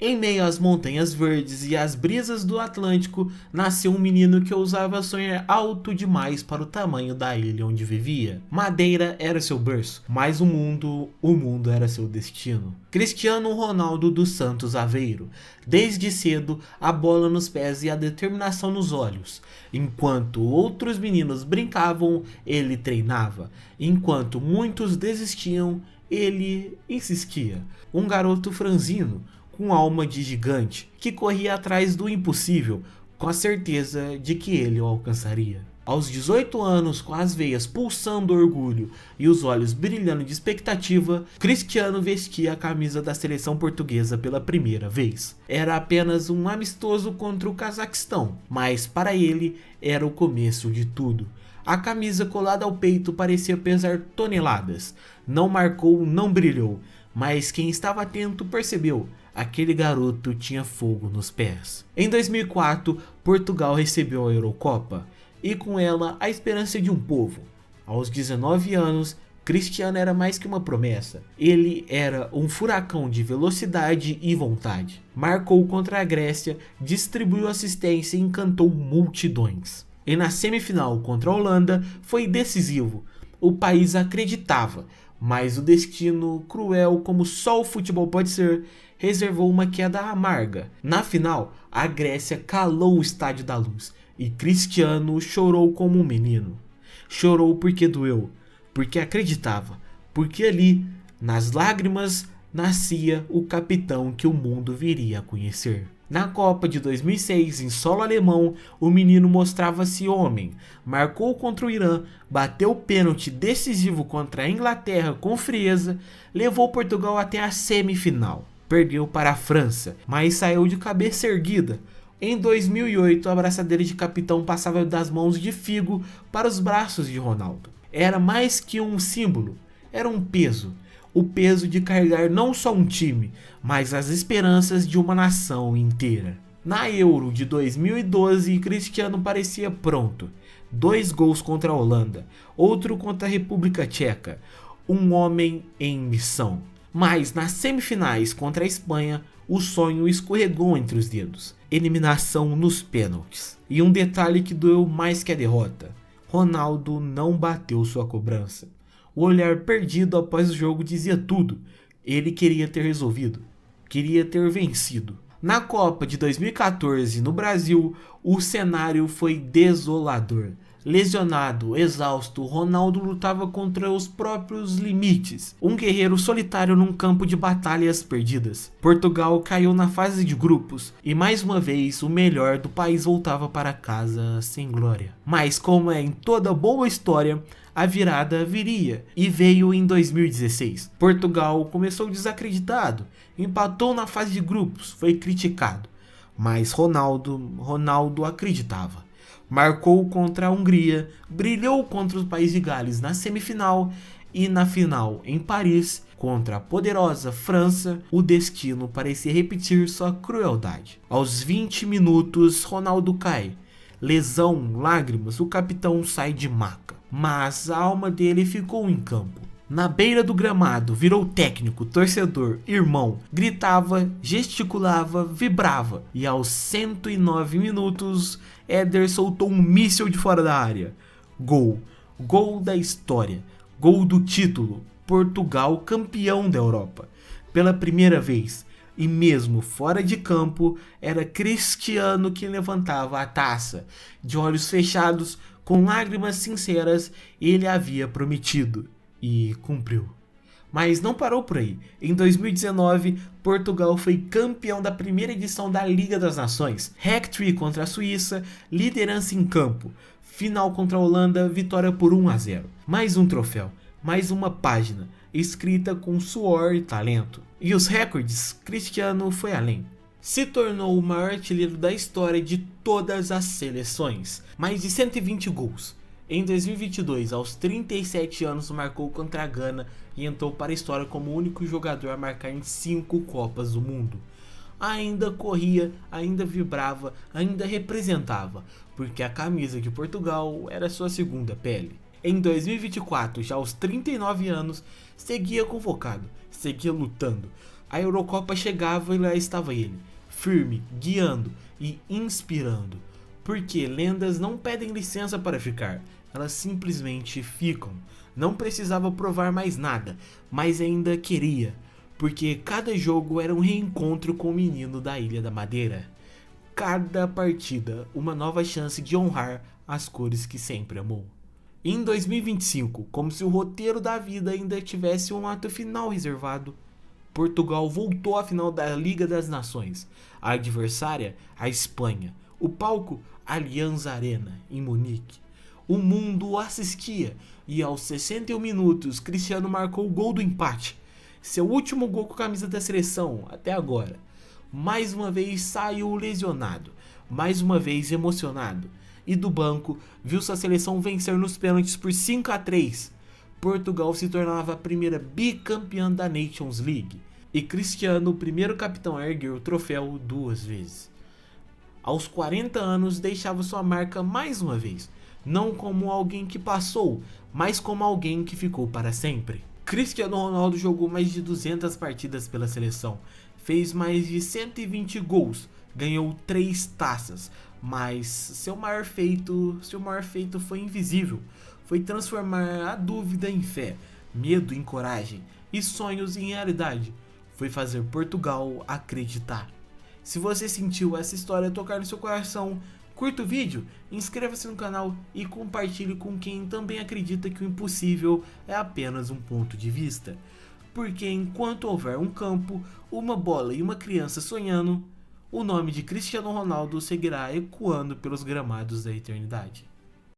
Em meio às montanhas verdes e às brisas do Atlântico, nasceu um menino que ousava sonhar alto demais para o tamanho da ilha onde vivia. Madeira era seu berço, mas o mundo era seu destino. Cristiano Ronaldo dos Santos Aveiro. Desde cedo, a bola nos pés e a determinação nos olhos. Enquanto outros meninos brincavam, ele treinava. Enquanto muitos desistiam, ele insistia. Um garoto franzino, com alma de gigante, que corria atrás do impossível, com a certeza de que ele o alcançaria. Aos 18 anos, com as veias pulsando orgulho e os olhos brilhando de expectativa, Cristiano vestia a camisa da seleção portuguesa pela primeira vez. Era apenas um amistoso contra o Cazaquistão, mas para ele era o começo de tudo. A camisa colada ao peito parecia pesar toneladas. Não marcou, não brilhou, mas quem estava atento percebeu. Aquele garoto tinha fogo nos pés. Em 2004, Portugal recebeu a Eurocopa e com ela a esperança de um povo. Aos 19 anos, Cristiano era mais que uma promessa. Ele era um furacão de velocidade e vontade. Marcou contra a Grécia, distribuiu assistência e encantou multidões. E na semifinal contra a Holanda foi decisivo. O país acreditava, mas o destino, cruel como só o futebol pode ser, reservou uma queda amarga. Na final, a Grécia calou o Estádio da Luz e Cristiano chorou como um menino. Chorou porque doeu, porque acreditava, porque ali, nas lágrimas, nascia o capitão que o mundo viria a conhecer. Na Copa de 2006, em solo alemão, o menino mostrava-se homem. Marcou contra o Irã, bateu o pênalti decisivo contra a Inglaterra com frieza, levou Portugal até a semifinal. Perdeu para a França, mas saiu de cabeça erguida. Em 2008, a abraçadeira de capitão passava das mãos de Figo para os braços de Ronaldo. Era mais que um símbolo, era um peso. O peso de carregar não só um time, mas as esperanças de uma nação inteira. Na Euro de 2012, Cristiano parecia pronto. 2 gols contra a Holanda, outro contra a República Tcheca. Um homem em missão. Mas nas semifinais contra a Espanha, o sonho escorregou entre os dedos. Eliminação nos pênaltis. E um detalhe que doeu mais que a derrota: Ronaldo não bateu sua cobrança. O olhar perdido após o jogo dizia tudo. Ele queria ter resolvido, queria ter vencido. Na Copa de 2014 no Brasil, o cenário foi desolador. Lesionado, exausto, Ronaldo lutava contra os próprios limites. Um guerreiro solitário num campo de batalhas perdidas. Portugal caiu na fase de grupos e mais uma vez o melhor do país voltava para casa sem glória. Mas como é em toda boa história, a virada viria e veio em 2016. Portugal começou desacreditado, empatou na fase de grupos, foi criticado. Mas Ronaldo acreditava. Marcou contra a Hungria, brilhou contra o País de Gales na semifinal e na final em Paris contra a poderosa França, o destino parecia repetir sua crueldade. Aos 20 minutos, Ronaldo cai. Lesão, lágrimas, o capitão sai de maca. Mas a alma dele ficou em campo. Na beira do gramado, virou técnico, torcedor, irmão, gritava, gesticulava, vibrava. E aos 109 minutos, Éder soltou um míssil de fora da área. Gol. Gol da história. Gol do título. Portugal campeão da Europa. Pela primeira vez. E mesmo fora de campo, era Cristiano que levantava a taça. De olhos fechados, com lágrimas sinceras, ele havia prometido. E cumpriu. Mas não parou por aí. Em 2019, Portugal foi campeão da primeira edição da Liga das Nações. Hat-trick contra a Suíça, liderança em campo. Final contra a Holanda, vitória por 1-0. Mais um troféu, mais uma página, escrita com suor e talento. E os recordes, Cristiano foi além. Se tornou o maior artilheiro da história de todas as seleções. Mais de 120 gols. Em 2022, aos 37 anos, marcou contra a Gana e entrou para a história como o único jogador a marcar em 5 Copas do Mundo. Ainda corria, ainda vibrava, ainda representava, porque a camisa de Portugal era sua segunda pele. Em 2024, já aos 39 anos, seguia convocado, seguia lutando. A Eurocopa chegava e lá estava ele, firme, guiando e inspirando. Porque lendas não pedem licença para ficar, elas simplesmente ficam. Não precisava provar mais nada, mas ainda queria, porque cada jogo era um reencontro com o menino da Ilha da Madeira. Cada partida, uma nova chance de honrar as cores que sempre amou. Em 2025, como se o roteiro da vida ainda tivesse um ato final reservado, Portugal voltou à final da Liga das Nações. A adversária, a Espanha. O palco, Allianz Arena, em Munique. O mundo assistia e aos 61 minutos Cristiano marcou o gol do empate. Seu último gol com a camisa da seleção até agora. Mais uma vez saiu lesionado, mais uma vez emocionado. E do banco viu sua seleção vencer nos pênaltis por 5-3. Portugal se tornava a primeira bicampeã da Nations League. E Cristiano, o primeiro capitão a erguer o troféu 2 vezes. Aos 40 anos deixava sua marca mais uma vez. Não como alguém que passou, mas como alguém que ficou para sempre. Cristiano Ronaldo jogou mais de 200 partidas pela seleção, fez mais de 120 gols, ganhou 3 taças, mas seu maior feito foi invisível. Foi transformar a dúvida em fé, medo em coragem e sonhos em realidade. Foi fazer Portugal acreditar. Se você sentiu essa história tocar no seu coração, curta o vídeo, inscreva-se no canal e compartilhe com quem também acredita que o impossível é apenas um ponto de vista. Porque enquanto houver um campo, uma bola e uma criança sonhando, o nome de Cristiano Ronaldo seguirá ecoando pelos gramados da eternidade.